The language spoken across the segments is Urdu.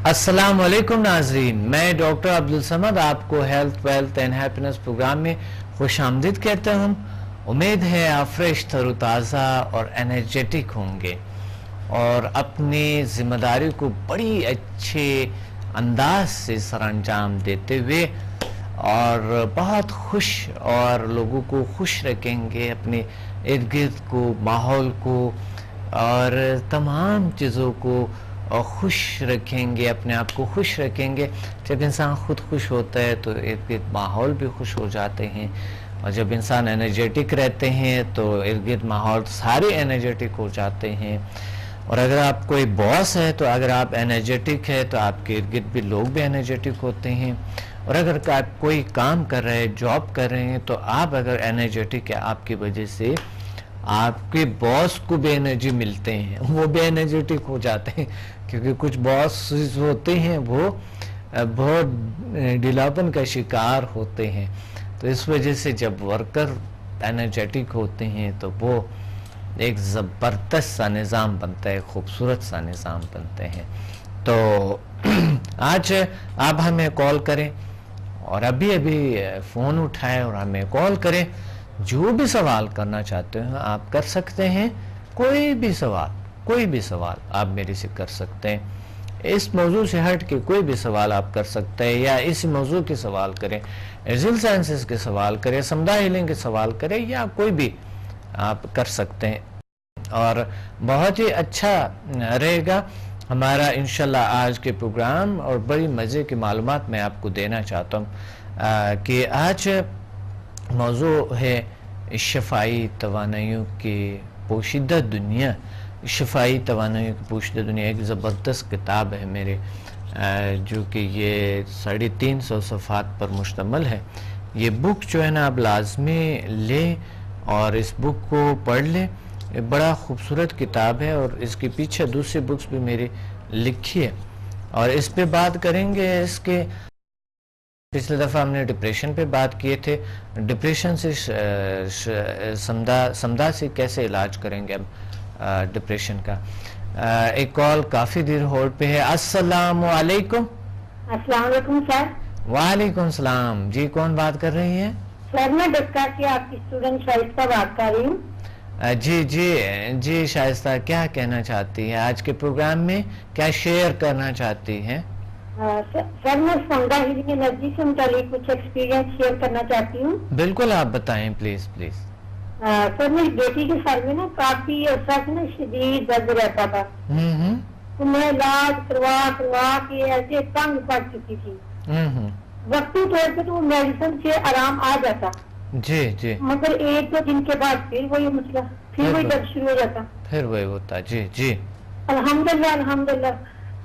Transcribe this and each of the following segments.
السلام علیکم ناظرین، میں ڈاکٹر عبدالصمد آپ کو health wealth and happiness programme میں خوش آمدید کہتا ہوں۔ امید ہے آپ فریش تر و تازہ اور انرجیٹک ہوں گے اور اپنی ذمہ داری کو بڑی اچھے انداز سے سر انجام دیتے ہوئے اور بہت خوش اور لوگوں کو خوش رکھیں گے، اپنے ارد گرد کو، ماحول کو اور تمام چیزوں کو خوش رکھیں گے، اپنے آپ کو خوش رکھیں گے۔ جب انسان خود خوش ہوتا ہے تو ارد گرد ماحول بھی خوش ہو جاتے ہیں، اور جب انسان انرجیٹک رہتے ہیں تو ارد گرد ماحول سارے انرجیٹک ہو جاتے ہیں۔ اور اگر آپ کوئی باس ہے تو اگر آپ انرجیٹک ہے تو آپ کے ارد گرد بھی لوگ بھی انرجیٹک ہوتے ہیں، اور اگر آپ کوئی کام کر رہے ہیں، جاب کر رہے ہیں، تو آپ اگر انرجیٹک ہے آپ کی وجہ سے آپ کے باس کو بھی انرجی ملتے ہیں، وہ بھی انرجیٹک ہو جاتے ہیں، کیونکہ کچھ باس ہوتے ہیں وہ بہت ڈھیلاپن کا شکار ہوتے ہیں۔ تو اس وجہ سے جب ورکر انرجیٹک ہوتے ہیں تو وہ ایک زبردست سا نظام بنتا ہے، خوبصورت سا نظام بنتے ہیں۔ تو آج آپ ہمیں کال کریں اور ابھی فون اٹھائیں اور ہمیں کال کریں، جو بھی سوال کرنا چاہتے ہیں آپ کر سکتے ہیں، کوئی بھی سوال آپ میرے سے کر سکتے ہیں، اس موضوع سے ہٹ کے کوئی بھی سوال آپ کر سکتے ہیں، یا اس موضوع کے سوال کریں، ایزل سائنسز کے سوال کریں، سمدھا ہیلنگ کے سوال کریں، یا کوئی بھی آپ کر سکتے ہیں، اور بہت ہی اچھا رہے گا ہمارا انشاءاللہ آج کے پروگرام۔ اور بڑی مزے کی معلومات میں آپ کو دینا چاہتا ہوں کہ آج موضوع ہے شفائی توانائیوں کی پوشیدہ دنیا۔ شفائی توانائیوں کی پوشیدہ دنیا ایک زبردست کتاب ہے میرے، جو کہ یہ 350 صفحات پر مشتمل ہے۔ یہ بک جو ہے نا آپ لازمی لیں اور اس بک کو پڑھ لیں، یہ بڑا خوبصورت کتاب ہے، اور اس کے پیچھے دوسری بکس بھی میری لکھی ہے، اور اس پہ بات کریں گے۔ اس کے پچھلے دفعہ ہم نے ڈپریشن پہ بات کیے تھے، ڈپریشن سے سمدھا سے کیسے علاج کریں گے اب ڈپریشن کا۔ ایک کال کافی دیر ہولڈ پہ ہے۔ السلام علیکم۔ السلام علیکم سر۔ وعلیکم السلام جی، کون بات کر رہی ہیں؟ سر میں ڈسکا کی آپ کی اسٹوڈنٹ شائستہ بات کر رہی ہوں۔ جی شائستہ، کیا کہنا چاہتی ہیں آج کے پروگرام میں، کیا شیئر کرنا چاہتی ہیں؟ سر میں سمدھا ہیلنگ انرجی سے متعلق کچھ ایکسپیرینس شیئر کرنا چاہتی ہوں۔ بالکل، آپ بتائیں پلیز۔ سر میری بیٹی کے سر میں نا کافی عرصہ سے نا شدید درد رہتا تھا، تو میں علاج کروا کے ایسے تنگ پڑ چکی تھی، وقتی طور پہ تو وہ میڈیسن سے آرام آ جاتا، جی، مگر ایک دو دن کے بعد پھر وہی مسئلہ، پھر وہی درد شروع ہو جاتا، پھر وہی ہوتا۔ جی الحمدللہ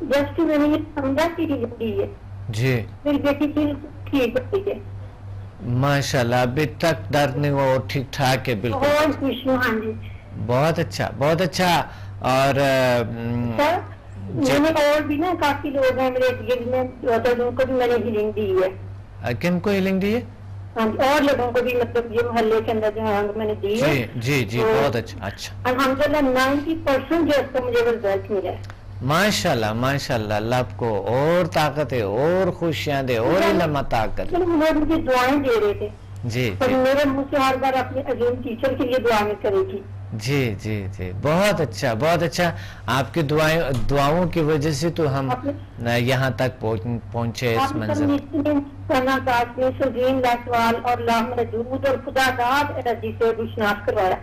جسٹ میں نے یہ سمجھا کہ دی ہے جی، میری بیٹی ٹھیک ہوتی ہے ماشاءاللہ، ابھی تک درد نہیں ہوا، ٹھیک ٹھاک ہے بالکل۔ بہت خوش ہوں۔ ہاں جی، بہت اچھا۔ اور سر میں نے اور بھی نا کافی لوگ ہیں میرے گرد میں، ان کو بھی میں نے ہیلنگ دی ہے۔ کن کو ہیلنگ دی ہے؟ ہاں جی، اور لوگوں کو بھی، مطلب یہ محلے کے اندر جو ہے میں نے دی ہے۔ جی، بہت اچھا۔ الحمدللہ 90% جو اس کا مجھے رزلٹ ملا ہے۔ ماشاءاللہ، اللہ آپ کو اور طاقت ہے، اور خوشیاں دے، اور علم عطا کر۔ وہ مجھے دعائیں دے رہے تھے، جی، میرے منہ سے ہر بار اپنے عظیم ٹیچر کے لیے دعائیں کرے گی۔ جی، بہت اچھا۔ آپ کی دعاؤں کی وجہ سے تو ہم یہاں تک پہنچے اس منزل۔ اور اور خدا داد انرجی سے روشناس کروایا۔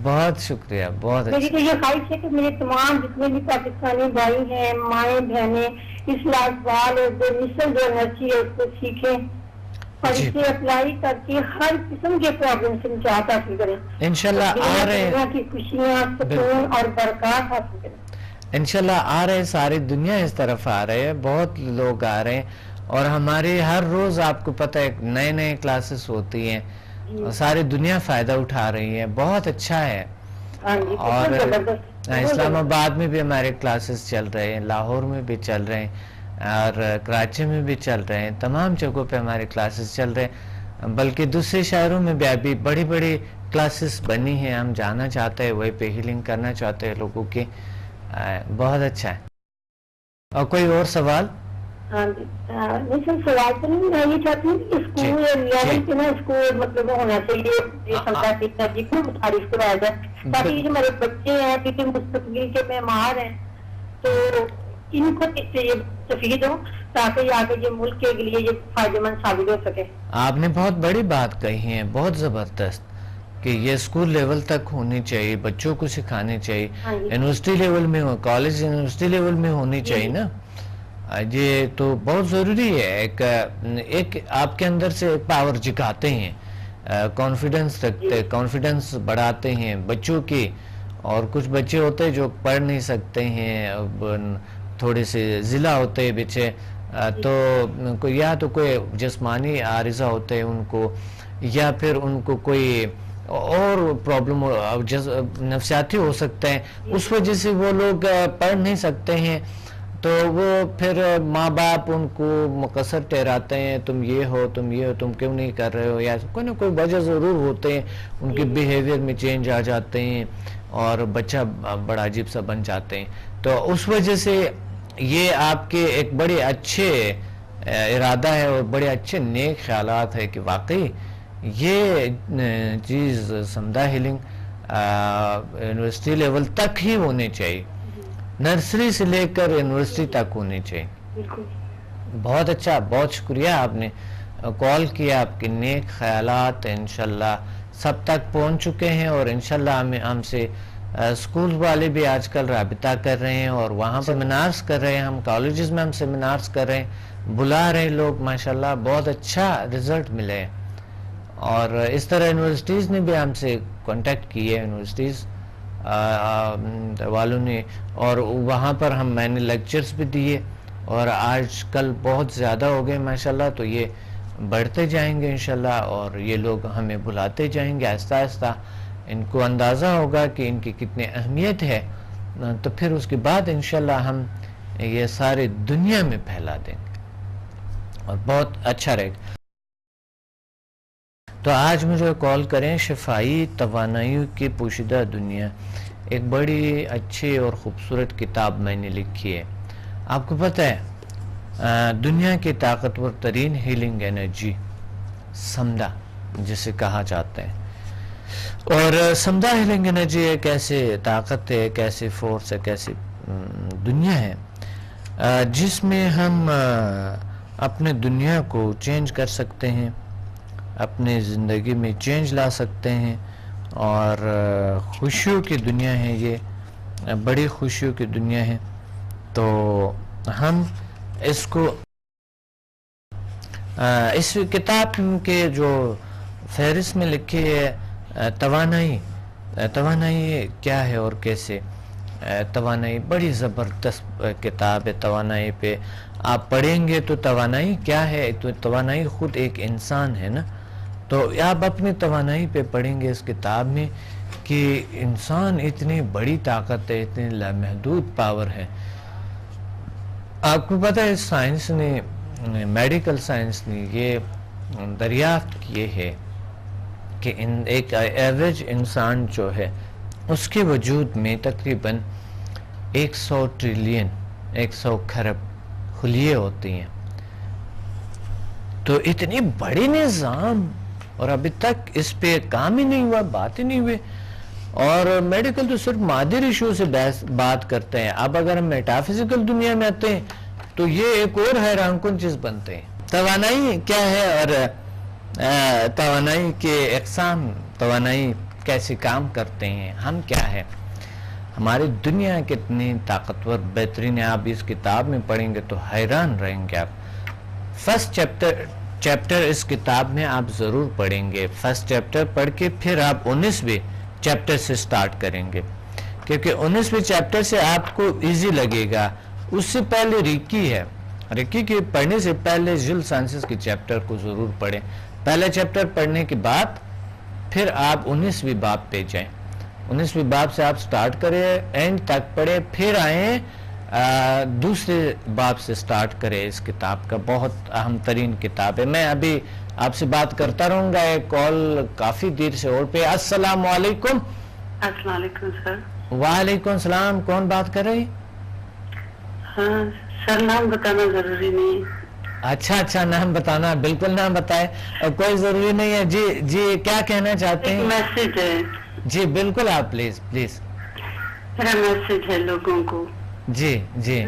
بہت شکریہ، بہت میری تو یہ خواہش ہے کہ میرے تمام جتنے بھی پاکستانی بھائی ہیں، مائیں بہنیں، اس لازوال اور جو نسل جو انرجی ہے اس کو سیکھیں اور اسے اپلائی کر کے ہر قسم کے پرابلم سے نجات حاصل کریں، انشاءاللہ آ رہے ہیں کی خوشیاں، سکون اور برکات حاصل کریں۔ انشاءاللہ آ رہے ہیں، ساری دنیا اس طرف آ رہے ہیں، بہت لوگ آ رہے ہیں، اور ہماری ہر روز آپ کو پتہ ہے نئے کلاسز ہوتی ہیں، ساری دنیا فائدہ اٹھا رہی ہے، بہت اچھا ہے۔ اور اسلام آباد میں بھی ہمارے کلاسز چل رہے ہیں، لاہور میں بھی چل رہے ہیں، اور کراچی میں بھی چل رہے ہیں، تمام جگہوں پہ ہمارے کلاسز چل رہے ہیں، بلکہ دوسرے شہروں میں بھی ابھی بڑی کلاسز بنی ہیں، ہم جانا چاہتے ہیں، وہی پہ ہیلنگ کرنا چاہتے ہیں لوگوں کی، بہت اچھا ہے۔ اور کوئی اور سوال؟ ہاں جی نہیں سر سوال تو نہیں، میں یہ چاہتی ہوں کہ اسکول لیول پہ نا اسکول مطلب ہونا چاہیے کو متعارف کرایا جائے تاکہ یہ جو ہمارے بچے ہیں کیونکہ مستقبل کے معمار ہیں تو ان کو اس سے یہ تفید ہو تاکہ یہ آگے یہ ملک کے لیے یہ فائدہ مند ثابت ہو سکے. آپ نے بہت بڑی بات کہی ہے، بہت زبردست، کہ یہ اسکول لیول تک ہونی چاہیے، بچوں کو سکھانی چاہیے، یونیورسٹی لیول میں ہو، کالج یونیورسٹی لیول میں ہونی چاہیے نا. یہ تو بہت ضروری ہے، ایک آپ کے اندر سے ایک پاور جگاتے ہیں، کانفیڈنس رکھتے، کانفیڈنس بڑھاتے ہیں بچوں کی. اور کچھ بچے ہوتے ہیں جو پڑھ نہیں سکتے ہیں، تھوڑے سے ضلع ہوتے ہیں بچے، تو یا تو کوئی جسمانی عارضہ ہوتے ہیں ان کو، یا پھر ان کو کوئی اور پرابلم نفسیاتی ہو سکتا ہے، اس وجہ سے وہ لوگ پڑھ نہیں سکتے ہیں. تو وہ پھر ماں باپ ان کو مقصر ٹھہراتے ہیں، تم یہ ہو، تم یہ ہو، تم کیوں نہیں کر رہے ہو، یا کوئی نہ کوئی وجہ ضرور ہوتے ہیں، ان کے بیہیویئر میں چینج آ جاتے ہیں اور بچہ بڑا عجیب سا بن جاتے ہیں. تو اس وجہ سے یہ آپ کے ایک بڑے اچھے ارادہ ہے اور بڑے اچھے نیک خیالات ہے کہ واقعی یہ چیز سمدہ ہیلنگ یونیورسٹی لیول تک ہی ہونے چاہیے، نرسری سے لے کر یونیورسٹی تک ہونی چاہیے. بہت اچھا، بہت شکریہ آپ نے کال کیا، آپ کے نیک خیالات انشاءاللہ سب تک پہنچ چکے ہیں، اور انشاءاللہ ہم سے اسکول والے بھی آج کل رابطہ کر رہے ہیں اور وہاں سیمینارز کر رہے ہیں، ہم کالجز میں ہم سیمینارز کر رہے ہیں، بلا رہے ہیں لوگ، ماشاءاللہ بہت اچھا رزلٹ ملے. اور اس طرح یونیورسٹیز نے بھی ہم سے کانٹیکٹ کی ہے، یونیورسٹیز والوں نے، اور وہاں پر میں نے لیکچرز بھی دیے، اور آج کل بہت زیادہ ہو گئے ماشاءاللہ. تو یہ بڑھتے جائیں گے انشاءاللہ، اور یہ لوگ ہمیں بلاتے جائیں گے آہستہ آہستہ، ان کو اندازہ ہوگا کہ ان کی کتنی اہمیت ہے، تو پھر اس کے بعد انشاءاللہ ہم یہ سارے دنیا میں پھیلا دیں گے اور بہت اچھا رہے گا. تو آج مجھے کال کریں، شفائی توانائی کی پوشیدہ دنیا، ایک بڑی اچھی اور خوبصورت کتاب میں نے لکھی ہے. آپ کو پتہ ہے دنیا کی طاقتور ترین ہیلنگ انرجی سمدھا جسے کہا جاتا ہے، اور سمدھا ہیلنگ انرجی ایک ایسے طاقت ہے، ایک ایسے فورس ہے، ایک ایسی دنیا ہے جس میں ہم اپنے دنیا کو چینج کر سکتے ہیں، اپنے زندگی میں چینج لا سکتے ہیں، اور خوشیوں کی دنیا ہے، یہ بڑی خوشیوں کی دنیا ہے. تو ہم اس کو اس کتاب کے جو فہرست میں لکھی ہے توانائی کیا ہے اور کیسے، توانائی بڑی زبردست کتاب ہے. توانائی پہ آپ پڑھیں گے تو توانائی کیا ہے، تو توانائی خود ایک انسان ہے نا. تو آپ اپنی توانائی پہ پڑھیں گے اس کتاب میں کہ انسان اتنی بڑی طاقت ہے، اتنی لامحدود پاور ہے. آپ کو پتہ ہے سائنس نے، میڈیکل سائنس نے یہ دریافت کیے ہے کہ ایک ایوریج انسان جو ہے اس کے وجود میں تقریباً 100 ٹریلین 100 کھرب خلیے ہوتی ہیں. تو اتنی بڑی نظام، اور ابھی تک اس پہ کام ہی نہیں ہوا، بات ہی نہیں ہوئی. اور میڈیکل تو صرف مادی ایشو سے بات کرتے ہیں. اب اگر ہم میٹافزیکل دنیا میں آتے ہیں تو یہ ایک اور حیران کن چیز بنتے ہیں. توانائی کیا ہے اور توانائی کے اقسام، توانائی کیسے کام کرتے ہیں، ہم کیا ہے، ہماری دنیا کتنی طاقتور بہترین ہے. آپ اس کتاب میں پڑھیں گے تو حیران رہیں گے. آپ فرسٹ چیپٹر اس کتاب میں آپ ضرور پڑھیں گے. فرسٹ چیپٹر پڑھ کے پھر آپ 19ویں چیپٹر سے سٹارٹ کریں گے، کیونکہ 19ویں چیپٹر سے آپ کو ایزی لگے گا. اس سے پہلے ریکی ہے، ریکی کے پڑھنے سے پہلے جل سائنسز کے چیپٹر کو ضرور پڑھیں. پہلا چیپٹر پڑھنے کے بعد پھر آپ 19ویں باب پہ جائیں. 19ویں باب سے آپ سٹارٹ کریں، اینڈ تک پڑھیں، پھر آئیں دوسرے باب سے سٹارٹ کریں. اس کتاب کا بہت اہم ترین کتاب ہے. میں ابھی آپ سے بات کرتا رہوں گا. ایک کال کافی دیر سے اور پہ. السلام علیکم. السلام علیکم سر. وعلیکم السلام. کون بات کر رہی؟ ہاں سر نام بتانا ضروری نہیں ہے. اچھا نام بتانا بالکل نام بتائے, کوئی ضروری نہیں ہے. جی کیا کہنا چاہتے ہیں؟ میسج ہے. جی بالکل آپ پلیز. میرا میسج ہے لوگوں کو. جی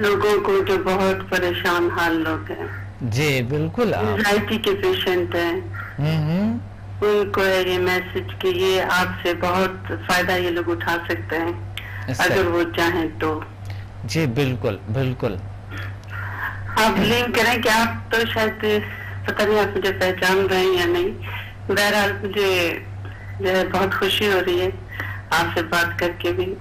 لوگوں کو جو بہت پریشان حال لوگ ہیں. جی بالکل. اینزائٹی کے پیشنٹ ہیں, ان کو یہ میسج کہ یہ آپ سے بہت فائدہ یہ لوگ اٹھا سکتے ہیں اگر وہ چاہیں تو. جی بالکل. آپ لنک کریں کہ آپ تو شاید پتہ نہیں آپ مجھے پہچان رہے ہیں یا نہیں. بہرحال مجھے جو ہے بہت خوشی ہو رہی ہے آپ سے بات کر کے بھی.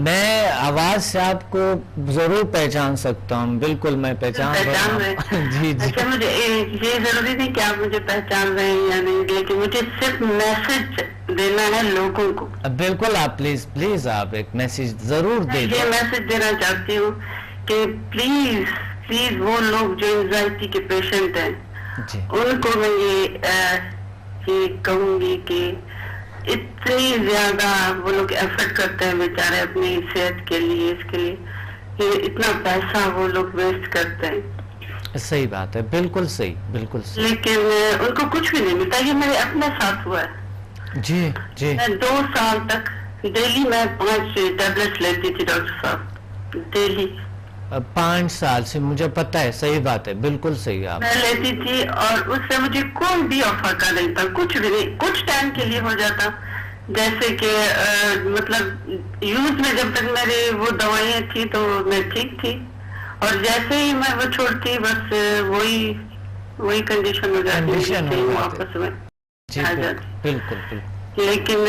میں آواز سے آپ کو ضرور پہچان سکتا ہوں. بالکل میں پہچان رہے ہیں. جی اچھا مجھے یہ ضروری نہیں کہ آپ مجھے پہچان رہے ہیں یا نہیں, لیکن مجھے صرف میسج دینا ہے لوگوں کو. بالکل آپ پلیز آپ ایک میسج ضرور دیں. یہ میسج دینا چاہتی ہوں کہ پلیز وہ لوگ جو اینزائٹی کے پیشنٹ ہیں ان کو میں یہ کہوں گی کہ اتنی زیادہ وہ لوگ ایفرٹ کرتے ہیں بیچارے اپنی صحت کے لیے, اس کے لیے کہ اتنا پیسہ وہ لوگ ویسٹ کرتے ہیں. صحیح بات ہے, بالکل صحیح. لیکن ان کو کچھ بھی نہیں ملتا. یہ میرے اپنے ساتھ ہوا ہے. جی میں 2 سال تک ڈیلی میں 5 ٹیبلٹس لیتی تھی ڈاکٹر صاحب, ڈیلی. 5 سال سے مجھے پتا ہے. صحیح بات ہے, بالکل صحیح. آپ میں لیتی تھی اور اس سے مجھے کوئی بھی افاقہ نہیں تھا, کچھ بھی نہیں. کچھ ٹائم کے لیے ہو جاتا, جیسے کہ مطلب یوز میں جب تک میری وہ دوائیں تھی تو میں ٹھیک تھی, اور جیسے ہی میں وہ چھوڑتی بس وہی کنڈیشن ہو جاتی واپس میں آ جاتی. بالکل. لیکن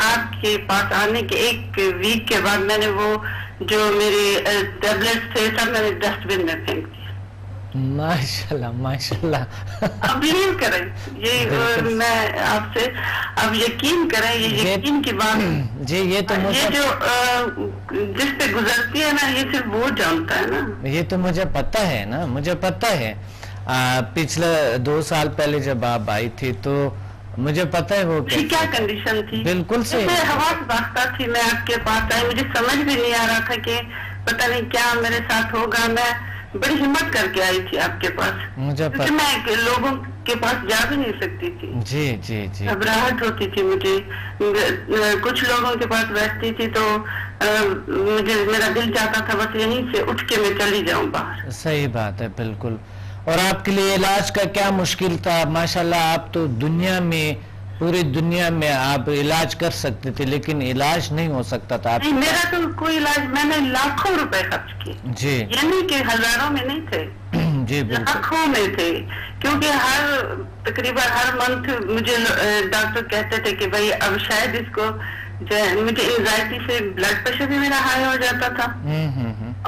آپ کے پاس آنے کے 1 ویک کے بعد میں نے وہ جو میرے ٹیبلٹس تھے سب میں نے ڈسٹ بن میں پھینک دیا. ماشاءاللہ. اب بلیو کریں, یہ میں آپ سے اب یقین کریں, یہ یقین کی بات. جی یہ جو جس پہ گزرتی ہے نا یہ صرف وہ جانتا ہے نا. یہ تو مجھے پتا ہے نا, مجھے پتا ہے. پچھلے 2 سال پہلے جب آپ آئی تھی تو مجھے پتا ہے وہ کیا کنڈیشن تھی. بالکل صحیح. حواس باختہ تھی, میں آپ کے پاس آئی, مجھے سمجھ بھی نہیں آ رہا تھا کہ پتہ نہیں کیا میرے ساتھ ہوگا. میں بڑی ہمت کر کے آئی تھی آپ کے پاس, کیونکہ میں لوگوں کے پاس جا بھی نہیں سکتی تھی. جی گھبراہٹ ہوتی تھی مجھے. کچھ لوگوں کے پاس بیٹھتی تھی تو میرا دل چاہتا تھا بس یہیں سے اٹھ کے میں چلی جاؤں باہر. صحیح بات ہے, بالکل. اور آپ کے لیے علاج کا کیا مشکل تھا؟ ماشاءاللہ آپ تو پوری دنیا میں آپ علاج کر سکتے تھے, لیکن علاج نہیں ہو سکتا تھا. نہیں, میرا تو کوئی علاج, میں نے لاکھوں روپے خرچ کیے. جی یعنی کہ ہزاروں میں نہیں تھے. جی لاکھوں میں تھے, کیونکہ تقریباً ہر منتھ مجھے ڈاکٹر کہتے تھے کہ بھائی اب شاید اس کو جو ہے, مجھے اینزائٹی سے بلڈ پریشر بھی میرا ہائی ہو جاتا تھا,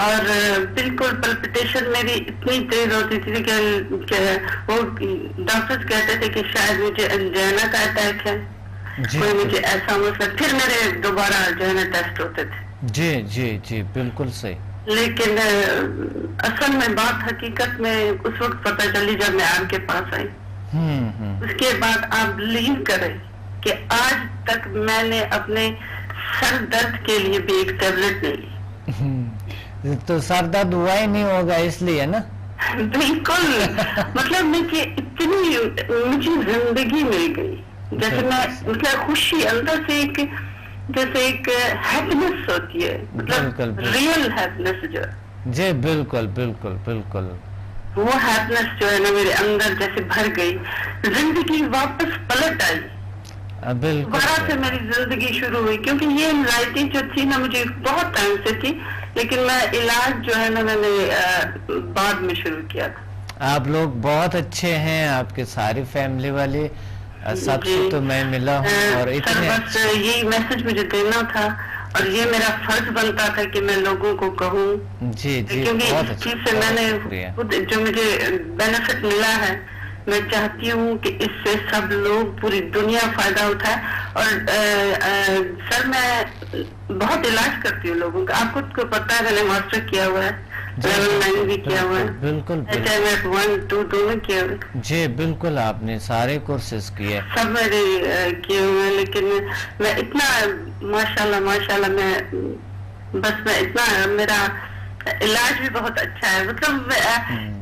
اور بالکل پلپٹیشن میری اتنی تیز ہوتی تھی کہ وہ ڈاکٹر کہتے تھے کہ شاید مجھے انجینا کا اٹیک ہے, کوئی مجھے ایسا مسئلہ. پھر میرے دوبارہ جو ہے نا ٹیسٹ ہوتے تھے. جی بالکل صحیح. لیکن اصل میں بات حقیقت میں اس وقت پتہ چلی جب میں آپ کے پاس آئی. اس کے بعد آپ بلیو کریں کہ آج تک میں نے اپنے سر درد کے لیے بھی ایک ٹیبلٹ نہیں لی. تو سر درد ہوا ہی نہیں ہوگا اس لیے نا. بالکل. مطلب مجھے زندگی مل گئی, جیسے میں مطلب خوشی اندر سے جیسے ایک ہیپینس ہوتی ہے, مطلب ریئل ہیپینس جو ہے. جی بالکل. وہ ہیپینس جو ہے نا میرے اندر جیسے بھر گئی, زندگی واپس پلٹ آئی. دوبارہ سے میری زندگی شروع ہوئی, کیونکہ یہ اینزائٹی جو تھی نا مجھے بہت ٹائم سے تھی, لیکن میں علاج جو ہے نا میں نے بعد میں شروع کیا تھا. آپ لوگ بہت اچھے ہیں, آپ کے ساری فیملی والے, سب سے تو میں ملا ہوں. اور بس یہی میسج مجھے دینا تھا, اور یہ میرا فرض بنتا تھا کہ میں لوگوں کو کہوں. جی کیونکہ اس چیز سے میں نے خود جو مجھے بینیفٹ ملا ہے, میں چاہتی ہوں کہ اس سے سب لوگ پوری دنیا فائدہ اٹھائے. اور سر میں بہت علاج کرتی ہوں لوگوں کا, آپ کو پتا ہے میں نے ماسٹر کیا ہوا ہے, لیول 9 بھی کیا ہوا ہے, بالکل HMF 1 2 دونوں کیا ہوا ہے. جی بالکل, آپ نے سارے کورسز کیے, سب میرے کیے ہوئے ہیں, لیکن میں اتنا ماشاءاللہ میں بس میں اتنا میرا علاج بھی بہت اچھا ہے, مطلب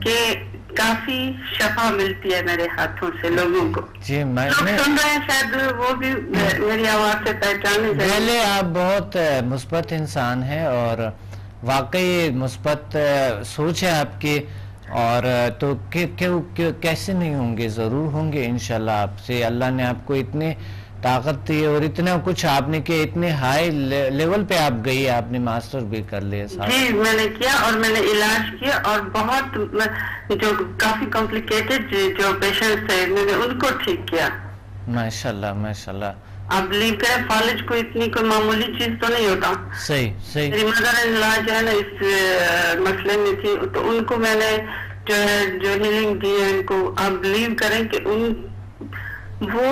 کہ کافی شفا ملتی ہے میرے ہاتھوں سے لوگوں کو. جی میں سن رہے ہیں, شاید وہ بھی میری آواز سے پہچانے جائیں. پہلے آپ بہت مثبت انسان ہیں اور واقعی مثبت سوچ ہے آپ کی, اور تو کیسے نہیں ہوں گے, ضرور ہوں گے انشاءاللہ. آپ سے اللہ نے آپ کو اتنے طاقت دی اور اتنا کچھ آپ نے کیا, اتنے ہائی لیول پہ آپ گئی, آپ نے ماسٹر بھی کر لیا. جی میں نے کیا, اور میں نے علاج کیا, اور بہت جو کافی کمپلیکیٹڈ جو پیشنٹس تھے میں نے ان کو ٹھیک کیا. ماشاءاللہ. آپ بلیو کریں, فالج کو اتنی کوئی معمولی چیز تو نہیں ہوتا. صحیح. میری مدر ان لا جو ہے نا اس مسئلے میں تھی, تو ان کو میں نے جو ہے جو ہیلنگ دی ہے ان کو, آپ بلیو کریں کہ وہ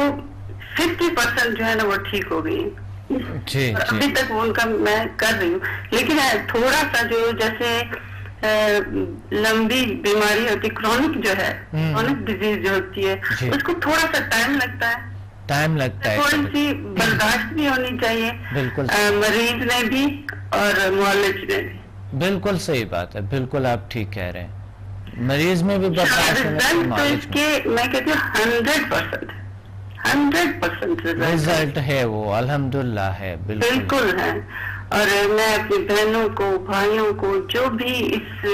50% جو ہے نا وہ ٹھیک ہو گئی. ابھی تک وہ ان کا میں کر رہی ہوں, لیکن تھوڑا سا جو جیسے لمبی بیماری ہوتی, کرونک جو ہے, کرونک ڈیزیز جو ہوتی ہے, اس کو تھوڑا سا ٹائم لگتا ہے, تھوڑی سی برداشت بھی ہونی چاہیے مریض نے بھی اور معالج نے بھی. بالکل صحیح بات ہے, بالکل آپ ٹھیک کہہ رہے ہیں, مریض میں بھی برداشت تو اس کے میں کہتی ہوں 100% رزلٹ ہے وہ, الحمدللہ ہے. بالکل ہے. اور میں اپنی بہنوں کو, بھائیوں کو, جو بھی اس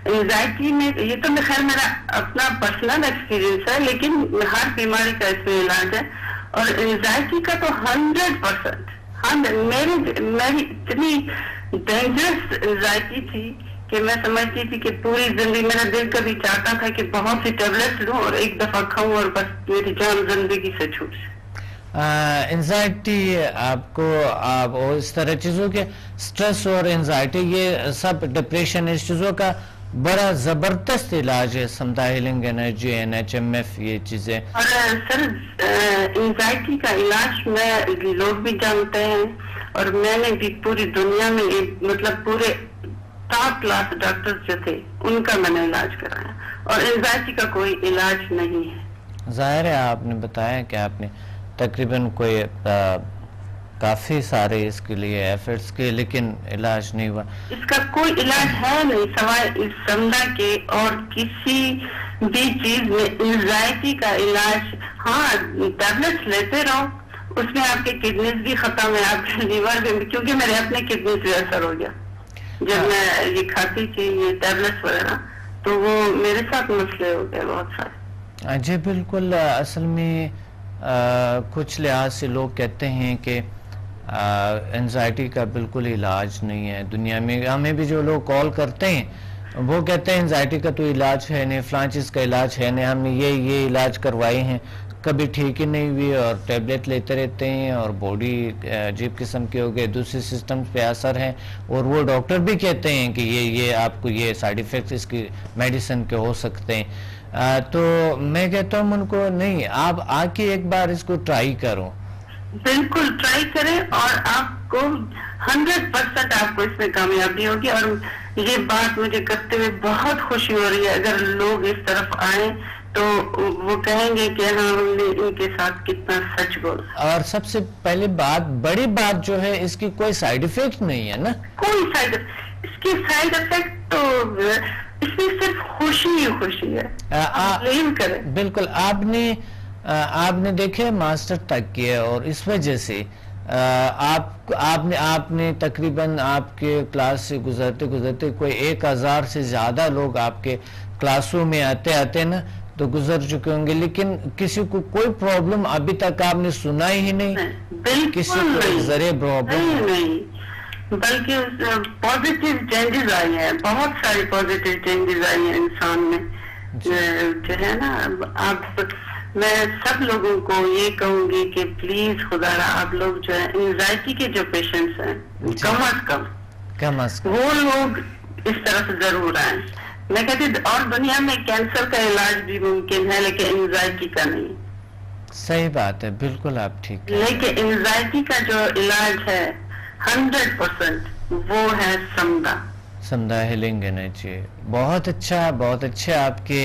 انزائٹی میں, یہ تو خیر میرا اپنا پرسنل ایکسپیرینس ہے, لیکن ہر بیماری کا اس میں علاج ہے, اور انزائٹی کا تو 100%. میری اتنی ڈینجرس انزائٹی تھی کہ میں سمجھتی تھی کہ پوری زندگی, میرا دل کبھی چاہتا تھا کہ بہت سی ٹیبلٹس لوں اور ایک دفعہ کھاؤں اور بس میری جان زندگی سے چھوٹ جائے. انزائٹی آپ کو, آپ اس طرح چیزوں کے سٹریس اور انزائٹی, یہ سب ڈپریشن, اس چیزوں کا بڑا زبردست علاج ہے سمدھا ہیلنگ انرجی, HMF, یہ چیزیں. اور سر انزائٹی کا علاج میں لوگ بھی جانتے ہیں, اور میں نے بھی پوری دنیا میں مطلب پورے ٹاپ کلاس ڈاکٹر جو تھے ان کا میں نے علاج کرایا, اور انزائٹی کا کوئی علاج نہیں ہے. ظاہر ہے آپ نے بتایا کہ آپ نے تقریباً کوئی کافی سارے اس کے لیے ایفرٹس کیے, لیکن علاج نہیں ہوا. اس کا کوئی علاج ہے نہیں سوائے اس سمدھا کے, اور کسی بھی چیز میں انزائٹی کا علاج, ہاں ٹیبلٹس لیتے رہو, اس میں آپ کے کڈنیز بھی ختم ہے, آپ کے لیور بھی, کیونکہ میرے اپنے کڈنیز پہ اثر ہو گیا جب میں یہ کھاتی تھی یہ ٹیبلٹس وغیرہ, تو وہ میرے ساتھ مسئلے ہو گئے بہت سارے. جی بالکل. اصل میں کچھ لحاظ سے لوگ کہتے ہیں کہ انزائٹی کا بالکل علاج نہیں ہے دنیا میں. ہمیں بھی جو لوگ کال کرتے ہیں وہ کہتے ہیں انزائٹی کا تو علاج ہے نہیں, فلاں چیز کا علاج ہے نہیں, ہم نے یہ علاج کروائے ہیں, کبھی ٹھیک ہی نہیں ہوئی, اور ٹیبلٹ لیتے رہتے ہیں, اور باڈی عجیب قسم کی ہو گئی, دوسری سسٹمز پہ اثر ہے, اور وہ ڈاکٹر بھی کہتے ہیں کہ یہ آپ کو یہ سائیڈ ایفیکٹس اس کی میڈیسن کے ہو سکتے ہیں. تو میں کہتا ہوں ان کو نہیں, آپ آ کے ایک بار اس کو ٹرائی کرو. بالکل ٹرائی کریں, اور آپ کو 100% آپ کو اس میں کامیابی ہوگی. اور یہ بات مجھے کرتے ہوئے بہت خوشی ہو رہی ہے, اگر لوگ اس طرف آئیں تو وہ کہیں گے کہ ہاں ہم نے ان کے ساتھ کتنا سچ بولا. اور سب سے پہلے بڑی بات جو ہے, اس کی کوئی سائیڈ ایفیکٹ نہیں ہے نا, کوئی اس کی سائیڈ ایفیکٹ تو اس میں صرف خوشی ہی خوشی ہے. بالکل. آپ نے دیکھے ماسٹر تک کیا, اور اس وجہ سے آپ نے تقریباً آپ کے کلاس سے گزرتے کوئی 1000 سے زیادہ لوگ آپ کے کلاسوں میں آتے نا تو گزر چکے ہوں گے, لیکن کسی کو کوئی پرابلم ابھی تک آپ نے سنا ہی نہیں, کسی کو ذرے پرابلم نہیں, بلکہ پازیٹیو چینجز آئی ہیں, بہت ساری پازیٹیو چینجز آئی ہیں انسان میں جو ہے نا. آپ میں سب لوگوں کو یہ کہوں گی کہ پلیز خدا را آپ لوگ جو ہے انزائٹی کے جو پیشنٹس ہیں کم از کم وہ لوگ اس طرف ضرور آئیں. میں کہتی اور دنیا میں کینسر کا علاج بھی ممکن ہے, لیکن انزائٹی کا نہیں. صحیح بات ہے, بالکل آپ ٹھیک. لیکن انزائٹی کا جو علاج ہے 100% وہ ہے سمدھا ہیلنگ انرجی. بہت اچھا آپ کے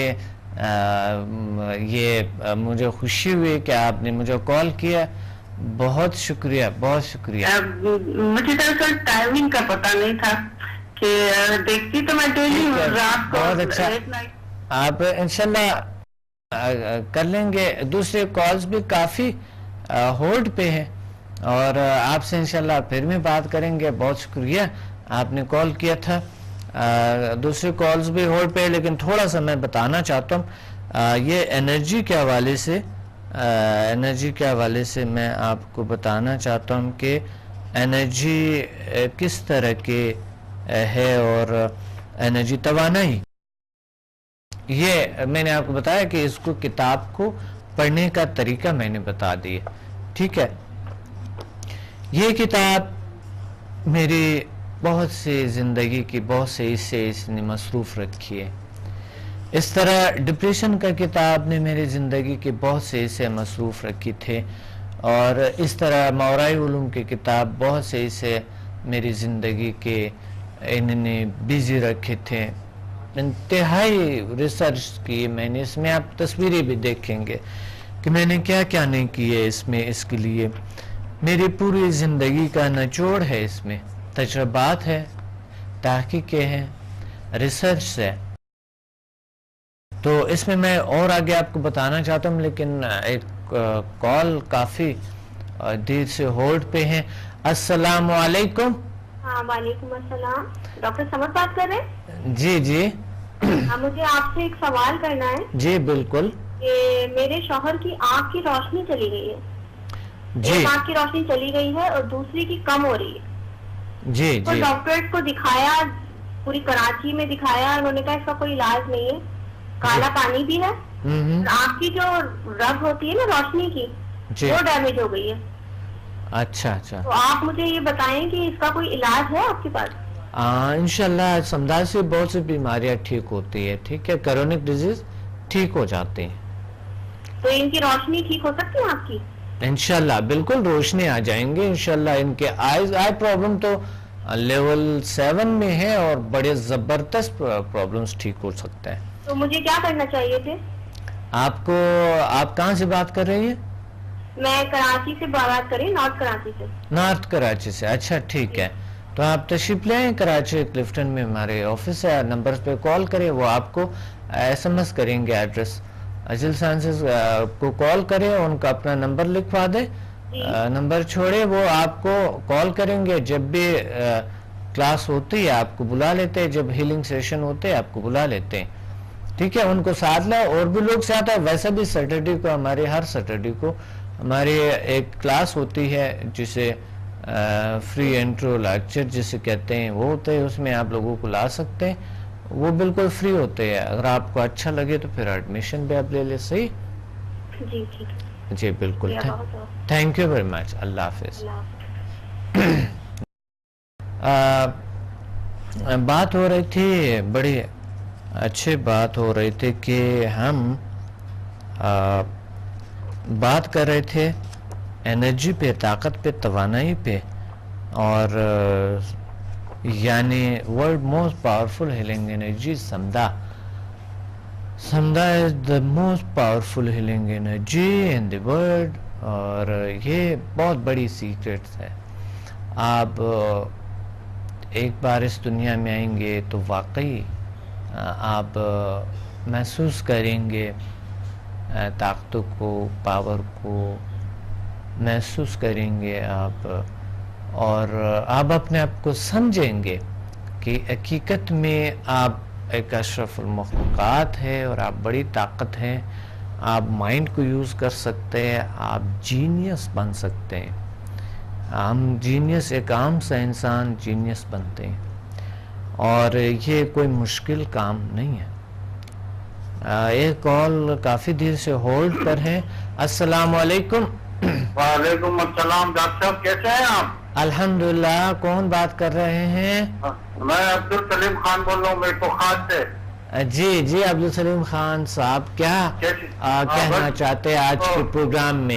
یہ مجھے خوشی ہوئی کہ آپ نے مجھے کال کیا. بہت شکریہ. مجھے دراصل ٹائمنگ کا پتہ نہیں تھا کہ دیکھتی تو میں ڈیلی رات کو. بہت اچھا. آپ انشاءاللہ کر لیں گے. دوسرے کالز بھی کافی ہولڈ پہ ہیں اور آپ سے انشاءاللہ پھر بھی بات کریں گے. بہت شکریہ آپ نے کال کیا تھا. دوسرے کالز بھی ہولڈ پہ، لیکن تھوڑا سا میں بتانا چاہتا ہوں یہ انرجی کے حوالے سے میں آپ کو بتانا چاہتا ہوں کہ انرجی کس طرح کے ہے اور انرجی توانائی. یہ میں نے آپ کو بتایا کہ اس کو کتاب کو پڑھنے کا طریقہ میں نے بتا دیا. ٹھیک ہے. یہ کتاب میری بہت سی زندگی کی بہت سے حصے اس نے مصروف رکھی ہے. اس طرح ڈپریشن کا کتاب نے میری زندگی کے بہت سے حصے مصروف رکھی تھے اور اس طرح ماورائی علوم کی کتاب بہت سے حصے میری زندگی کے انہوں نے بیزی رکھے تھے. انتہائی ریسرچ کی میں نے. اس میں آپ تصویریں بھی دیکھیں گے کہ میں نے کیا کیا نہیں کیے اس میں. اس کے لیے میری پوری زندگی کا نچوڑ ہے. اس میں تجربات ہے، تحقیقیں ہیں، ریسرچ ہے. تو اس میں اور آگے آپ کو بتانا چاہتا ہوں، لیکن ایک کال کافی دیر سے ہولڈ پہ ہیں. السلام علیکم. ہاں وعلیکم السلام. ڈاکٹر سمد بات کر رہے ہیں؟ جی مجھے آپ سے ایک سوال کرنا ہے. جی بالکل. کہ میرے شوہر کی آنکھ کی روشنی چلی گئی ہے. جی. ایک آنکھ کی روشنی چلی گئی ہے اور دوسری کی کم ہو رہی ہے. جی تو ڈاکٹر کو دکھایا، پوری کراچی میں دکھایا. انہوں نے کہا اس کا کوئی علاج نہیں ہے. کالا پانی بھی ہے. آنکھ کی جو رگ ہوتی ہے نا روشنی کی، وہ ڈیمیج ہو گئی ہے. اچھا. تو آپ مجھے یہ بتائیں کہ اس کا کوئی علاج ہے آپ کے پاس؟ انشاءاللہ سمدھا سے بہت سی بیماریاں ٹھیک ہوتی ہے. ٹھیک ہے. کرونک ڈیزیز ٹھیک ہو جاتے ہیں. تو ان کی روشنی ٹھیک ہو سکتی ہے آپ کی؟ انشاءاللہ بالکل روشنی آ جائیں گے انشاءاللہ. ان کے آئی پرابلم تو لیول 7 میں ہے اور بڑے زبردست پرابلمز ٹھیک ہو سکتا ہے. تو مجھے کیا کرنا چاہیے تھے؟ آپ کہاں سے بات کر رہی ہیں؟ میں کراچی سے بات کر رہی ہوں. نارتھ کراچی سے. اچھا ٹھیک ہے. تو آپ تشریف لیں کراچی کلفٹن میں ہمارے آفس ہے. نمبر پہ کال کریں، وہ آپ کو SMS کریں گے. ایڈریس اجل سائنسز کو کال کریں، ان کا اپنا نمبر لکھوا دیں. نمبر چھوڑے، وہ آپ کو کال کریں گے. جب بھی کلاس ہوتی ہے آپ کو بلا لیتے ہیں، جب ہیلنگ سیشن ہوتے ہیں آپ کو بلا لیتے ہیں. ٹھیک ہے. ان کو ساتھ لیں. اور بھی لوگ ساتھ ہیں. ویسے بھی سیٹرڈے کو ہر سیٹرڈے کو ہماری ایک کلاس ہوتی ہے جسے فری انٹرو لیکچر جسے کہتے ہیں، وہ ہوتے ہیں. اس میں آپ لوگوں کو لا سکتے ہیں. وہ بالکل فری ہوتے ہیں. اگر آپ کو اچھا لگے تو پھر ایڈمیشن بھی آپ لے لیں. صحیح؟ جی ٹھیک. جی بالکل. Thank you very much. اللہ حافظ. بات ہو رہی تھی، بڑی اچھی بات ہو رہی تھی کہ ہم بات کر رہے تھے انرجی پہ، طاقت پہ، توانائی پہ. اور یعنی world most powerful healing energy سمدھا is the most powerful healing energy in the world. اور یہ بہت بڑی سیکرٹس ہے. آپ ایک بار اس دنیا میں آئیں گے تو واقعی آپ محسوس کریں گے طاقتوں کو، پاور کو محسوس کریں گے آپ. اور آپ اپنے آپ کو سمجھیں گے کہ حقیقت میں آپ ایک اشرف المخلوقات ہے اور آپ بڑی طاقت ہیں. آپ مائنڈ کو یوز کر سکتے ہیں. آپ جینیس بن سکتے ہیں. ہم جینیس، ایک عام سا انسان جینیس بنتے ہیں. اور یہ کوئی مشکل کام نہیں ہے. ایک کال کافی دیر سے ہولڈ پر ہے. السلام علیکم. وعلیکم السلام. ڈاکٹر صاحب کیسے ہیں آپ؟ الحمدللہ. کون بات کر رہے ہیں؟ میں عبدالسلیم خان بول رہا ہوں میٹرو خان سے. جی عبدالسلیم خان صاحب، کیا کہنا چاہتے ہیں آج کے پروگرام میں؟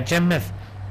HMF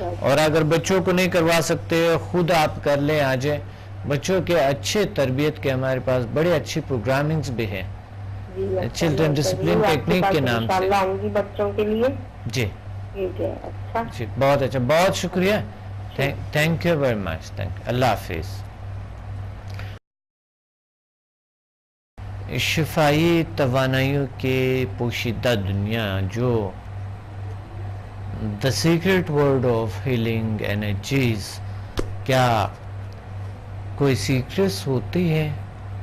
اور اگر بچوں کو نہیں کروا سکتے خود آپ کر لیں. آ جائیں. بچوں کے اچھے تربیت کے ہمارے پاس بڑے اچھی پروگرامنگز بھی ہیں چلڈرن ڈسپلن ٹیکنیک کے نام سے بچوں کے لیے. جی ٹھیک ہے. اچھا جی بہت اچھا, بہت شکریہ. Thank you very much. اللہ حافظ. شفائی توانائیوں کے پوشیدہ دنیا جو the secret world of healing energies, کیا کوئی سیکرٹس ہوتی ہے,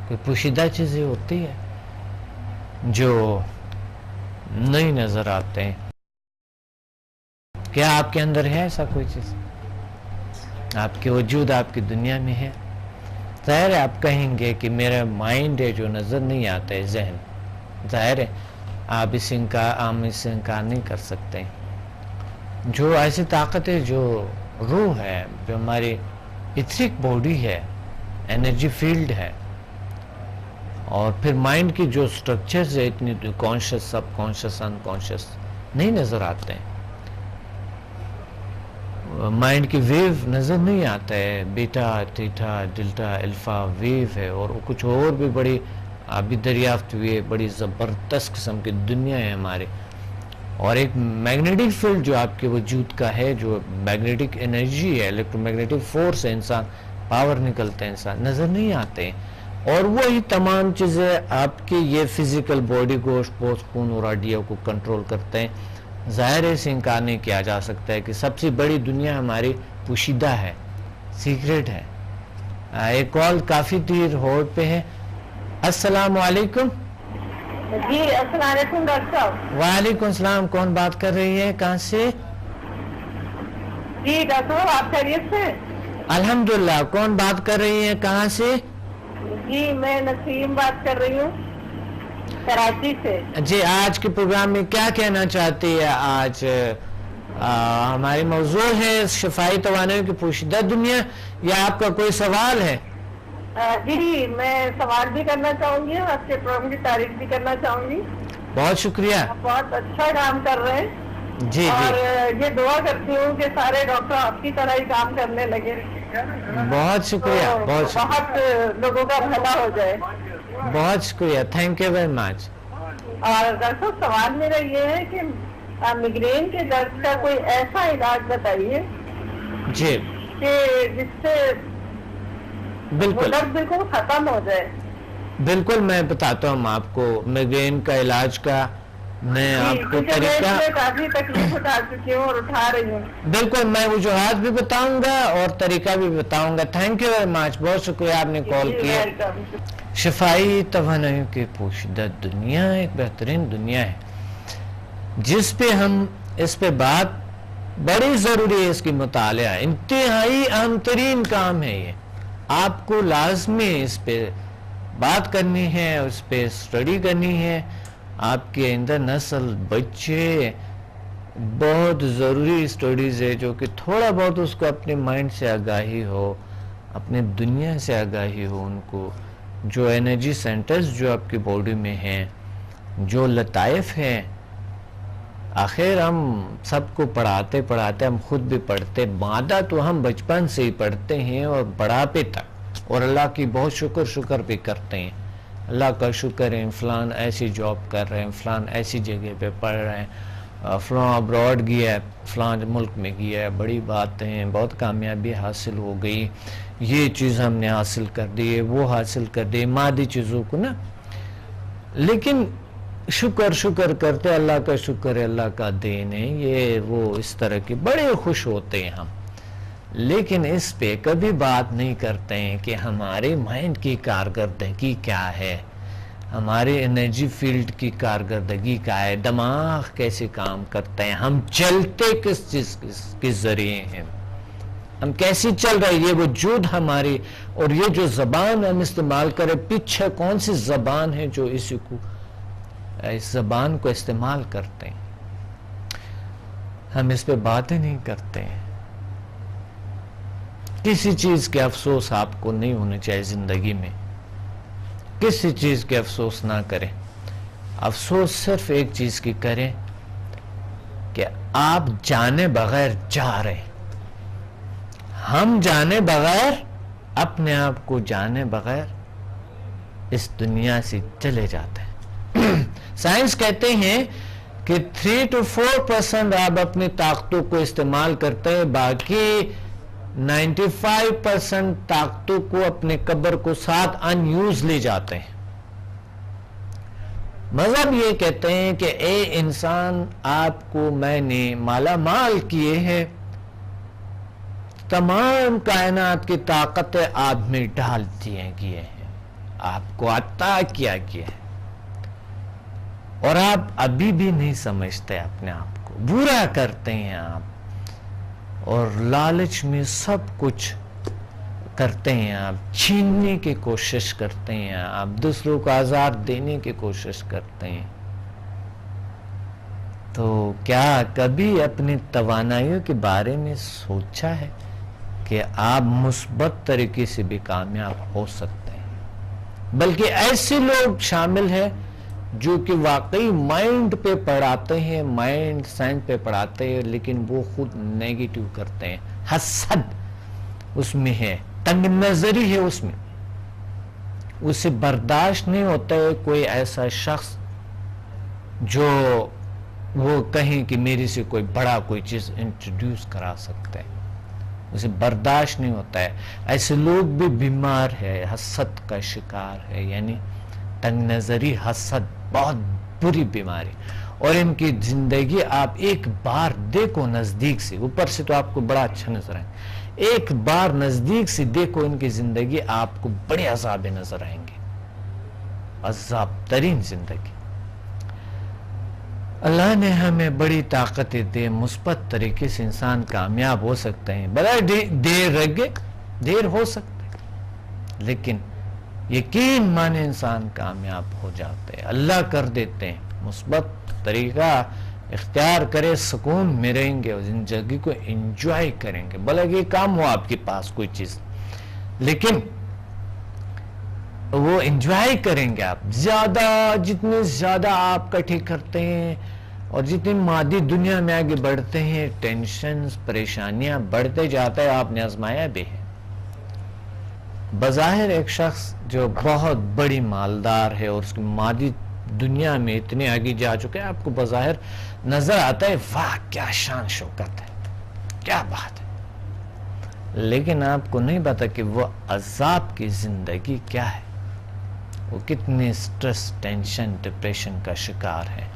کوئی پوشیدہ چیزیں ہوتی ہے جو نہیں نظر آتے ہیں؟ کیا آپ کے اندر ہے ایسا کوئی چیز؟ آپ کے وجود آپ کی دنیا میں ہے. ظاہر ہے آپ کہیں گے کہ میرا مائنڈ ہے جو نظر نہیں آتا ہے, ذہن. ظاہر ہے آپ اس سے انکار نہیں کر سکتے. جو ایسی طاقت ہے, جو روح ہے, جو ہماری ایتھرک باڈی ہے, انرجی فیلڈ ہے, اور پھر مائنڈ کی جو سٹرکچرز ہے اتنی کانشیس, سب کانشیس, ان کانشیس نہیں نظر آتے ہیں. مائنڈ کی ویو نظر نہیں آتا ہے, بیٹا, تھیٹا, ڈیلٹا, الفا ویو ہے, اور کچھ اور بھی بڑی ابھی دریافت ہوئی ہے, بڑی زبردست قسم کی دنیا ہے ہمارے. اور ایک میگنیٹک فیلڈ جو آپ کے وجود کا ہے, جو میگنیٹک انرجی ہے, الیکٹرو میگنیٹک فورس ہے, انسان پاور نکلتے ہیں, انسان نظر نہیں آتے ہیں. اور وہی تمام چیزیں آپ کی یہ فزیکل باڈی, گوشت پوست, خون اور ہڈیوں کو کنٹرول کرتے ہیں. ظاہر ہے اسے انکار نہیں کیا جا سکتا ہے کہ سب سے بڑی دنیا ہماری پوشیدہ ہے, سیکرٹ ہے. ایک کال کافی دیر ہولڈ پہ ہے. السلام علیکم. جی السلام علیکم ڈاکٹر صاحب. وعلیکم السلام. کون بات کر رہی ہے, کہاں سے؟ جی ڈاکٹر صاحب آپ خیریت سے؟ الحمدللہ. کون بات کر رہی ہے, کہاں سے؟ جی میں نسیم بات کر رہی ہوں, کراچی سے. جی آج کے پروگرام میں کیا کہنا چاہتی ہے؟ آج ہماری موضوع ہے شفائی توانائیوں کی پوشیدہ دنیا, یا آپ کا کوئی سوال ہے؟ جی میں سوال بھی کرنا چاہوں گی اور آپ کے پروگرام کی تعریف بھی کرنا چاہوں گی. بہت شکریہ. آپ بہت اچھا کام کر رہے ہیں. جی اور جی یہ دعا کرتی ہوں کہ سارے ڈاکٹر آپ کی طرح ہی کام کرنے لگے. بہت شکریہ. بہت لوگوں کا بھلا ہو جائے. بہت شکریہ. تھینک یو ویری مچ. اور ڈاکٹر صاحب سوال میرا یہ ہے کہ میگرین کے درد کا کوئی ایسا علاج بتائیے جی کہ جس سے بالکل درد بالکل ختم ہو جائے. بالکل میں بتاتا ہوں آپ کو میگرین کا علاج کا. میں آپ کو طریقہ کافی تکلیف اٹھا چکی ہوں اور اٹھا رہی ہوں. بالکل میں وجوہات بھی بتاؤں گا اور طریقہ بھی بتاؤں گا. Thank you very much. بہت شکریہ آپ نے کال کیا. شفائی توانائیوں کی پوشیدہ دنیا ایک بہترین دنیا ہے جس پہ ہم اس پہ بات بڑی ضروری ہے. اس کی مطالعہ انتہائی اہم ترین کام ہے. یہ آپ کو لازمی اس پہ بات کرنی ہے, اس پہ اسٹڈی کرنی ہے. آپ کے اندر نسل بچے بہت ضروری اسٹڈیز ہے جو کہ تھوڑا بہت اس کو اپنے مائنڈ سے آگاہی ہو, اپنے دنیا سے آگاہی ہو. ان کو جو انرجی سینٹرز جو آپ کی باڈی میں ہیں, جو لطائف ہیں, آخر ہم سب کو پڑھاتے ہم خود بھی پڑھتے. مادہ تو ہم بچپن سے ہی پڑھتے ہیں اور بڑھاپے تک, اور اللہ کی بہت شکر بھی کرتے ہیں. اللہ کا شکر ہے فلان ایسی جاب کر رہے ہیں, فلان ایسی جگہ پہ پڑھ رہے ہیں, فلان ابراڈ گیا ہے, فلان ملک میں گیا ہے, بڑی باتیں ہیں, بہت کامیابی حاصل ہو گئی, یہ چیز ہم نے حاصل کر دی ہے, وہ حاصل کر دی, مادی چیزوں کو نا. لیکن شکر کرتے, اللہ کا شکر ہے, اللہ کا دین ہے, یہ وہ اس طرح کی بڑے خوش ہوتے ہیں ہم. لیکن اس پہ کبھی بات نہیں کرتے ہیں کہ ہمارے مائنڈ کی کارکردگی کیا ہے, ہمارے انرجی فیلڈ کی کارکردگی کیا ہے, دماغ کیسے کام کرتے ہیں, ہم چلتے کس چیز کے ذریعے ہیں, ہم کیسی چل رہے ہیں, یہ وجود ہماری, اور یہ جو زبان ہم استعمال کریں, پیچھے کون سی زبان ہے جو اس زبان کو استعمال کرتے ہیں. ہم اس پہ باتیں نہیں کرتے ہیں. کسی چیز کے افسوس آپ کو نہیں ہونے چاہیے زندگی میں, کسی چیز کے افسوس نہ کریں. افسوس صرف ایک چیز کی کریں کہ آپ جانے بغیر جا رہے ہیں. ہم جانے بغیر, اپنے آپ کو جانے بغیر اس دنیا سے چلے جاتے ہیں. سائنس کہتے ہیں کہ 3 to 4% آپ اپنی طاقتوں کو استعمال کرتے ہیں, باقی 95% طاقتوں کو اپنے قبر کو ساتھ ان یوز لے جاتے ہیں. مذہب یہ کہتے ہیں کہ اے انسان, آپ کو میں نے مالا مال کیے ہیں, تمام کائنات کی طاقتیں آپ میں ڈال دیے گئے ہیں, آپ کو عطا کیا گیا ہے, اور آپ ابھی بھی نہیں سمجھتے اپنے آپ کو, برا کرتے ہیں آپ, اور لالچ میں سب کچھ کرتے ہیں آپ, چھیننے کی کوشش کرتے ہیں آپ, دوسروں کو آزار دینے کی کوشش کرتے ہیں. تو کیا کبھی اپنی توانائیوں کے بارے میں سوچا ہے کہ آپ مثبت طریقے سے بھی کامیاب ہو سکتے ہیں؟ بلکہ ایسے لوگ شامل ہیں جو کہ واقعی مائنڈ پہ پڑھاتے ہیں, مائنڈ سائنس پہ پڑھاتے ہیں, لیکن وہ خود نیگیٹو کرتے ہیں, حسد اس میں ہے, تنگ نظری ہے اس میں, اسے برداشت نہیں ہوتا ہے کوئی ایسا شخص جو وہ کہیں کہ میری سے کوئی بڑا کوئی چیز انٹروڈیوس کرا سکتا ہے, اسے برداشت نہیں ہوتا ہے. ایسے لوگ بھی بیمار ہے, حسد کا شکار ہے, یعنی تنگ نظری, حسد بہت بری بیماری, اور ان کی زندگی آپ ایک بار دیکھو نزدیک سے, اوپر سے تو آپ کو بڑا اچھا نظر آئے, ایک بار نزدیک سے دیکھو ان کی زندگی, آپ کو بڑے عذاب نظر آئیں گے, عذاب ترین زندگی. اللہ نے ہمیں بڑی طاقتیں دے, مثبت طریقے سے انسان کامیاب ہو سکتے ہیں, بڑا دیر لگے, دیر ہو سکتے, لیکن یقین مانے انسان کامیاب ہو جاتے ہیں, اللہ کر دیتے ہیں. مثبت طریقہ اختیار کرے, سکون میں رہیں گے اور زندگی کو انجوائے کریں گے, بھلے کہ کام ہو آپ کے پاس کوئی چیز, لیکن وہ انجوائے کریں گے آپ. زیادہ جتنے زیادہ آپ کٹھے کرتے ہیں اور جتنی مادی دنیا میں آگے بڑھتے ہیں, ٹینشنز, پریشانیاں بڑھتے جاتا ہے. آپ نے آزمایا بھی ہے. بظاہر ایک شخص جو بہت بڑی مالدار ہے اور اس کی مادی دنیا میں اتنے آگے جا چکے ہیں, آپ کو بظاہر نظر آتا ہے واہ کیا شان شوکت ہے, کیا بات ہے, لیکن آپ کو نہیں پتا کہ وہ عذاب کی زندگی کیا ہے, وہ کتنے سٹریس, ٹینشن, ڈپریشن کا شکار ہے,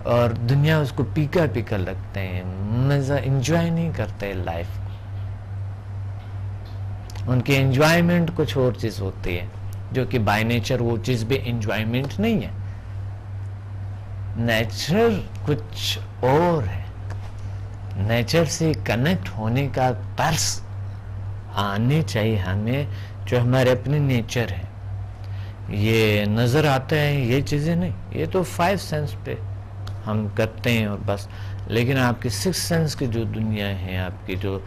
اور دنیا اس کو پیکا پیکا لگتے ہیں, مزہ انجوائے نہیں کرتے لائف کو. ان کی انجوائمنٹ کچھ اور چیز ہوتی ہے, جو کہ بائی نیچر وہ چیز بھی انجوائمنٹ نہیں ہے. نیچر کچھ اور ہے, نیچر سے کنیکٹ ہونے کا طرز آنے چاہیے ہمیں, جو ہمارے اپنے نیچر ہے. یہ نظر آتا ہے یہ چیزیں نہیں, یہ تو 5 سینس پہ ہم کرتے ہیں اور بس. لیکن آپ کے 6 سینس کی جو دنیا ہے, آپ کی جو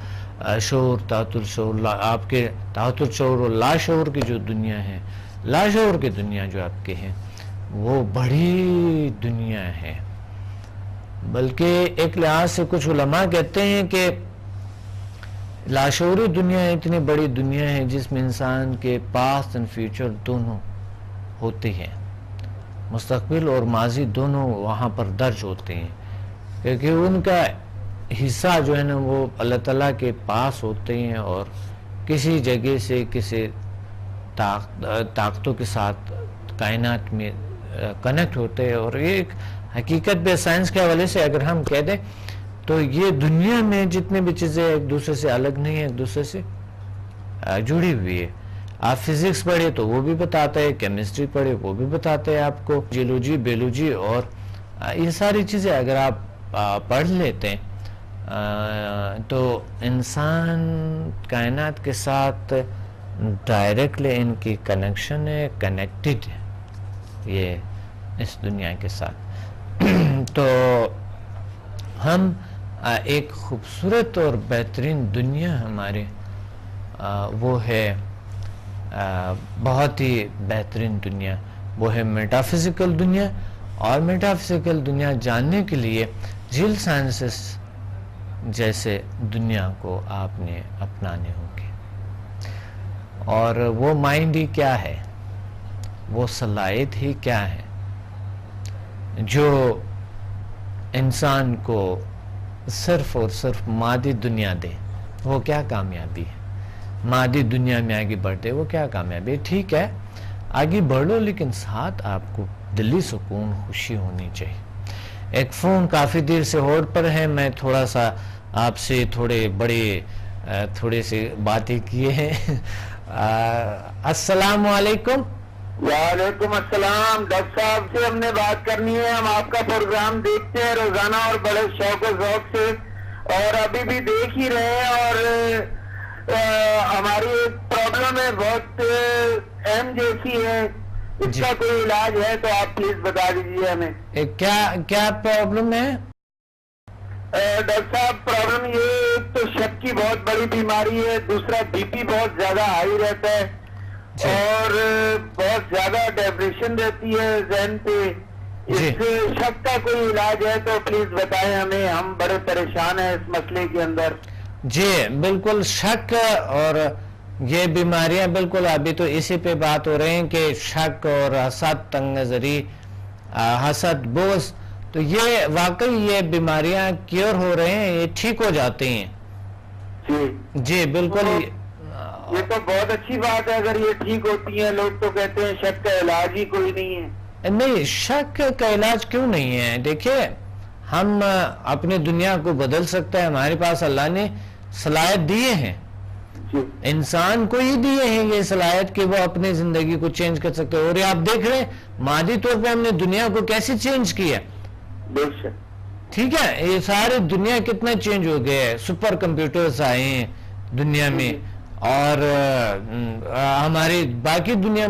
شعور, تحت الشعور, آپ کے تحت الشعور اور لاشعور کی جو دنیا ہے, لاشعور کی دنیا جو آپ کے ہیں, وہ بڑی دنیا ہے. بلکہ ایک لحاظ سے کچھ علماء کہتے ہیں کہ لاشعوری دنیا اتنی بڑی دنیا ہے جس میں انسان کے پاسٹ اور فیوچر دونوں ہوتے ہیں, مستقبل اور ماضی دونوں وہاں پر درج ہوتے ہیں, کیونکہ ان کا حصہ جو ہے نا وہ اللہ تعالیٰ کے پاس ہوتے ہیں, اور کسی جگہ سے کسی طاقتوں کے ساتھ کائنات میں کنیکٹ ہوتے ہیں. اور یہ ایک حقیقت بھی سائنس کے حوالے سے اگر ہم کہہ دیں تو یہ دنیا میں جتنے بھی چیزیں ایک دوسرے سے الگ نہیں ہیں, ایک دوسرے سے جڑی ہوئی ہے. آپ فزکس پڑھے تو وہ بھی بتاتے ہیں, کیمسٹری پڑھے وہ بھی بتاتے ہیں آپ کو, جیولوجی, بیولوجی, اور یہ ساری چیزیں اگر آپ پڑھ لیتے ہیں تو انسان کائنات کے ساتھ ڈائریکٹلی ان کی کنیکشن ہے, کنیکٹڈ ہے یہ اس دنیا کے ساتھ. تو ہم ایک خوبصورت اور بہترین دنیا ہمارے وہ ہے, بہت ہی بہترین دنیا, وہ ہے میٹافزیکل دنیا. اور میٹافزیکل دنیا جاننے کے لیے ریل سائنسز جیسے دنیا کو آپ نے اپنانے ہوں گے. اور وہ مائنڈ ہی کیا ہے, وہ صلاحیت ہی کیا ہے جو انسان کو صرف اور صرف مادی دنیا دے. وہ کیا کامیابی ہے؟ مادی دنیا میں آگے بڑھتے وہ کیا کامیابی ہے؟ ٹھیک ہے آگے بڑھو, لیکن ساتھ آپ کو دلی سکون خوشی ہونی چاہیے. ایک فون کافی دیر سے ہولڈ پر ہے, میں تھوڑا سا آپ سے تھوڑے سے باتیں کیے ہیں. السلام علیکم. وعلیکم السلام. ڈاکٹر صاحب سے ہم نے بات کرنی ہے. ہم آپ کا پروگرام دیکھتے ہیں روزانہ اور بڑے شوق و ذوق سے, اور ابھی بھی دیکھ ہی رہے ہیں. اور ہماری ایک پرابلم ہے بہت اہم جیسی ہے, اس کا کوئی علاج ہے تو آپ پلیز بتا دیجیے ہمیں. کیا پرابلم ہے ڈاکٹر صاحب؟ پرابلم یہ ایک تو شک کی بہت بڑی بیماری ہے, دوسرا بی پی بہت زیادہ ہائی رہتا ہے, اور بہت زیادہ ڈپریشن رہتی ہے ذہن پہ. اس شک کا کوئی علاج ہے تو پلیز بتائیں ہمیں, ہم بڑے پریشان ہیں اس مسئلے کے اندر. جی بالکل, شک اور یہ بیماریاں بالکل ابھی تو اسی پہ بات ہو رہے ہیں کہ شک اور حسد, تنگ نظری, حسد, بغض, تو یہ واقعی یہ بیماریاں کیور ہو رہے ہیں, یہ ٹھیک ہو جاتے ہیں. جی بالکل, یہ تو بہت اچھی بات ہے اگر یہ ٹھیک ہوتی ہیں. لوگ تو کہتے ہیں شک کا علاج ہی کوئی نہیں ہے. نہیں, شک کا علاج کیوں نہیں ہے؟ دیکھیں ہم اپنی دنیا کو بدل سکتے ہیں, ہمارے پاس اللہ نے صلاحیت دیے ہیں, انسان کو ہی دیے ہیں یہ صلاحیت کہ وہ اپنی زندگی کو چینج کر سکتے ہیں. اور یہ آپ دیکھ رہے ہیں مادی طور پہ ہم نے دنیا کو کیسے چینج کیا, ٹھیک ہے, یہ ساری دنیا کتنا چینج ہو گیا ہے. سپر کمپیوٹرز آئے ہیں دنیا میں, اور ہماری باقی دنیا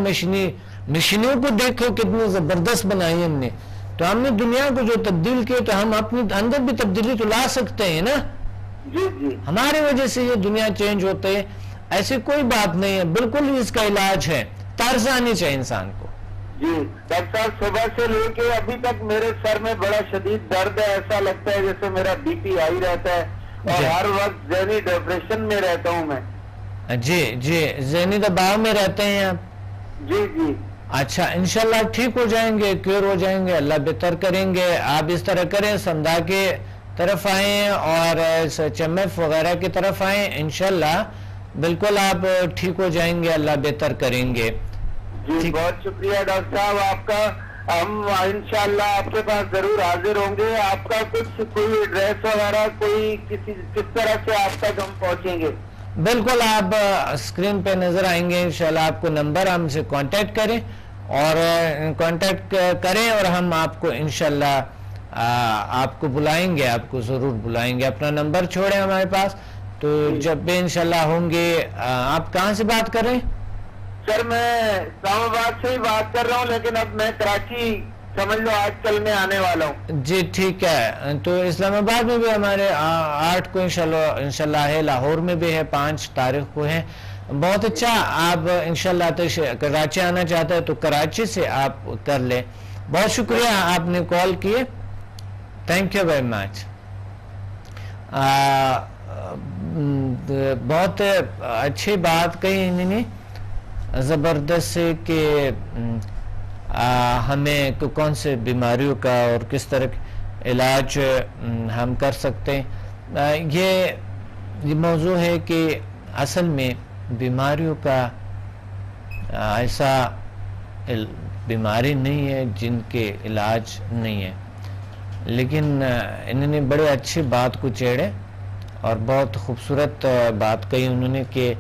مشینوں کو دیکھو کتنی زبردست بنائی ہم نے. تو ہم نے دنیا کو جو تبدیل کیا تو ہم اپنے اندر بھی تبدیلی تو لا سکتے ہیں نا. ہماری وجہ سے یہ دنیا چینج ہوتے ہیں, ایسی کوئی بات نہیں ہے. بالکل ہی اس کا علاج ہے, طرز آنی چاہیے انسان کو. جی ڈاکٹر صاحب, صبح سے لے کے ابھی تک میرے سر میں بڑا شدید درد ہے. ایسا لگتا ہے جیسے میرا بی پی ہائی رہتا ہے, اور ہر وقت ذہنی ڈپریشن میں رہتا ہوں میں. جی ذہنی دباؤ میں رہتے ہیں آپ؟ جی. اچھا, انشاءاللہ ٹھیک ہو جائیں گے, کیور ہو جائیں گے, اللہ بہتر کریں گے. آپ اس طرح کریں, سمدھا کے طرف آئیں اور چمف وغیرہ کی طرف آئیں, انشاءاللہ بالکل آپ ٹھیک ہو جائیں گے, اللہ بہتر کریں گے. جی بہت شکریہ ڈاکٹر صاحب آپ کا. ہم انشاءاللہ آپ کے پاس ضرور حاضر ہوں گے. آپ کا کوئی ایڈریس وغیرہ کس طرح سے آپ تک ہم پہنچیں گے؟ بالکل, آپ اسکرین پہ نظر آئیں گے انشاءاللہ. آپ کو نمبر, ہم سے کانٹیکٹ کریں اور کانٹیکٹ کریں, اور ہم آپ کو انشاءاللہ آپ کو بلائیں گے, آپ کو ضرور بلائیں گے. اپنا نمبر چھوڑیں ہمارے پاس, تو جب بھی انشاءاللہ ہوں گے. آپ کہاں سے بات کر رہے ہیں؟ سر میں اسلام آباد سے ہی بات کر رہا ہوں, لیکن اب میں کراچی سمجھ لو آج کل میں آنے والا ہوں. جی ٹھیک ہے, تو اسلام آباد میں بھی ہمارے 8 کو انشاءاللہ ہے, لاہور میں بھی ہے 5 تاریخ کو ہے. بہت اچھا, آپ انشاءاللہ کراچی آنا چاہتے ہیں تو کراچی سے آپ کر لیں. بہت شکریہ آپ نے کال کیے, تھینک یو ویری مچ. بہت اچھی بات کہی انہوں نے, زبردست سے کہ ہمیں کون سے بیماریوں کا اور کس طرح علاج ہم کر سکتے ہیں. یہ موضوع ہے کہ اصل میں بیماریوں کا ایسا بیماری نہیں ہے جن کے علاج نہیں ہے, لیکن انہوں نے بڑے اچھی بات کو چھیڑے اور بہت خوبصورت بات کہی انہوں نے کہ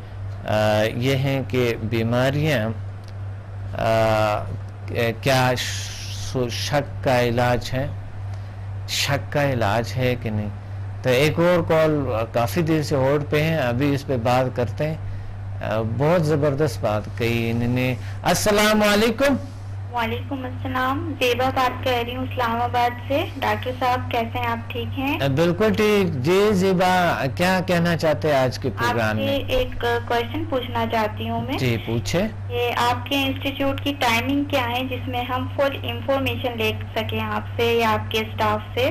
یہ ہیں کہ بیماریاں کیا شک کا علاج ہے, شک کا علاج ہے کہ نہیں. تو ایک اور کال کافی دیر سے ہولڈ پہ ہیں, ابھی اس پہ بات کرتے ہیں. بہت زبردست بات کہی انہوں نے. السلام علیکم. وعلیکم السلام, زیبا بات کر رہی ہوں اسلام آباد سے. ڈاکٹر صاحب کیسے ہیں آپ, ٹھیک ہیں؟ بالکل ٹھیک. جی زیبا, کیا کہنا چاہتے ہیں آج کے پروگرام میں؟ آپ سے ایک کویشچن پوچھنا چاہتی ہوں میں. جی پوچھے. یہ آپ کے انسٹیٹیوٹ کی ٹائمنگ کیا ہے جس میں ہم فل انفارمیشن لے سکیں آپ سے یا آپ کے اسٹاف سے؟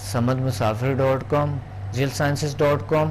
samadmusafir.com, jilsciences.com